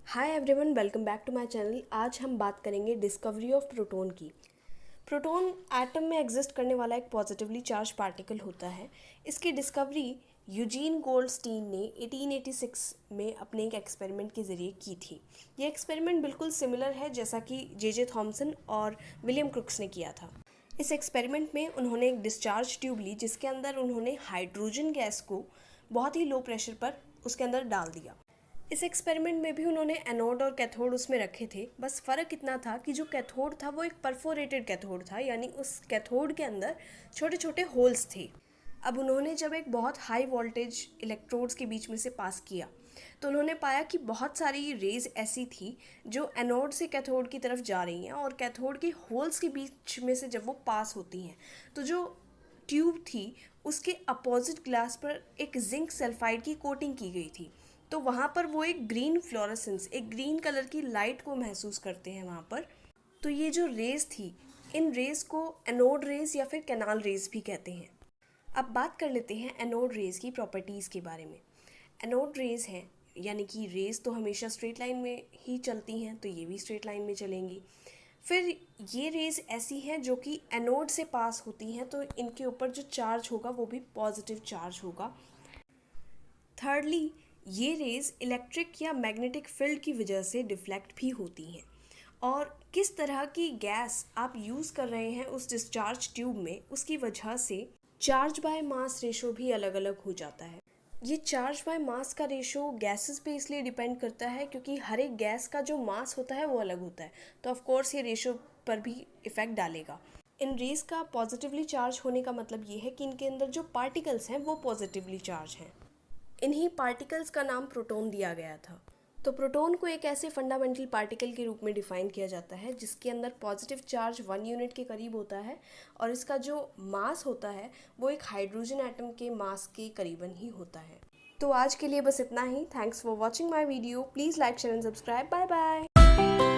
Hi everyone, welcome back to my channel. आज हम बात करेंगे डिस्कवरी ऑफ प्रोटॉन की। प्रोटॉन एटम में एग्जिस्ट करने वाला एक पॉजिटिवली चार्ज पार्टिकल होता है। इसकी डिस्कवरी यूजीन गोल्डस्टीन ने 1886 में अपने एक एक्सपेरिमेंट के ज़रिए की थी। ये एक्सपेरिमेंट बिल्कुल सिमिलर है जैसा कि जे थॉमसन और विलियम क्रुक्स ने किया था। इस एक्सपेरिमेंट में उन्होंने एक डिस्चार्ज ट्यूब ली जिसके अंदर उन्होंने हाइड्रोजन गैस को बहुत ही लो प्रेशर पर उसके अंदर डाल दिया। इस एक्सपेरिमेंट में भी उन्होंने एनोड और कैथोड उसमें रखे थे। बस फ़र्क इतना था कि जो कैथोड था वो एक परफोरेटेड कैथोड था, यानी उस कैथोड के अंदर छोटे छोटे होल्स थे। अब उन्होंने जब एक बहुत हाई वोल्टेज इलेक्ट्रोड्स के बीच में से पास किया तो उन्होंने पाया कि बहुत सारी रेज ऐसी थी जो एनोड से कैथोड की तरफ जा रही हैं, और कैथोड के होल्स के बीच में से जब वो पास होती हैं तो जो ट्यूब थी उसके अपोजिट ग्लास पर एक जिंक सल्फाइड की कोटिंग की गई थी। तो वहाँ पर वो एक ग्रीन फ्लोरेसेंस, एक ग्रीन कलर की लाइट को महसूस करते हैं वहाँ पर। तो ये जो रेज थी, इन रेज को एनोड रेज या फिर कैनाल रेज भी कहते हैं। अब बात कर लेते हैं एनोड रेज की प्रॉपर्टीज़ के बारे में। एनोड रेज हैं, यानी कि रेज तो हमेशा स्ट्रेट लाइन में ही चलती हैं, तो ये भी स्ट्रेट लाइन में चलेंगी। फिर ये रेज ऐसी हैं जो कि एनोड से पास होती हैं, तो इनके ऊपर जो चार्ज होगा वो भी पॉजिटिव चार्ज होगा। थर्डली, ये रेज इलेक्ट्रिक या मैग्नेटिक फील्ड की वजह से डिफ्लेक्ट भी होती हैं। और किस तरह की गैस आप यूज़ कर रहे हैं उस डिस्चार्ज ट्यूब में, उसकी वजह से चार्ज बाय मास रेशो भी अलग अलग हो जाता है। ये चार्ज बाय मास का रेशो गैसेस पे इसलिए डिपेंड करता है क्योंकि हर एक गैस का जो मास होता है वो अलग होता है, तो ऑफ कोर्स ये रेशो पर भी इफ़ेक्ट डालेगा। इन रेज का पॉजिटिवली चार्ज होने का मतलब ये है कि इनके अंदर जो पार्टिकल्स हैं वो पॉजिटिवली चार्ज हैं। इन्हीं पार्टिकल्स का नाम प्रोटॉन दिया गया था। तो प्रोटॉन को एक ऐसे फंडामेंटल पार्टिकल के रूप में डिफाइन किया जाता है जिसके अंदर पॉजिटिव चार्ज 1 यूनिट के करीब होता है, और इसका जो मास होता है वो एक हाइड्रोजन एटम के मास के करीबन ही होता है। तो आज के लिए बस इतना ही। Thanks for watching my video. Please like, share and subscribe. Bye bye.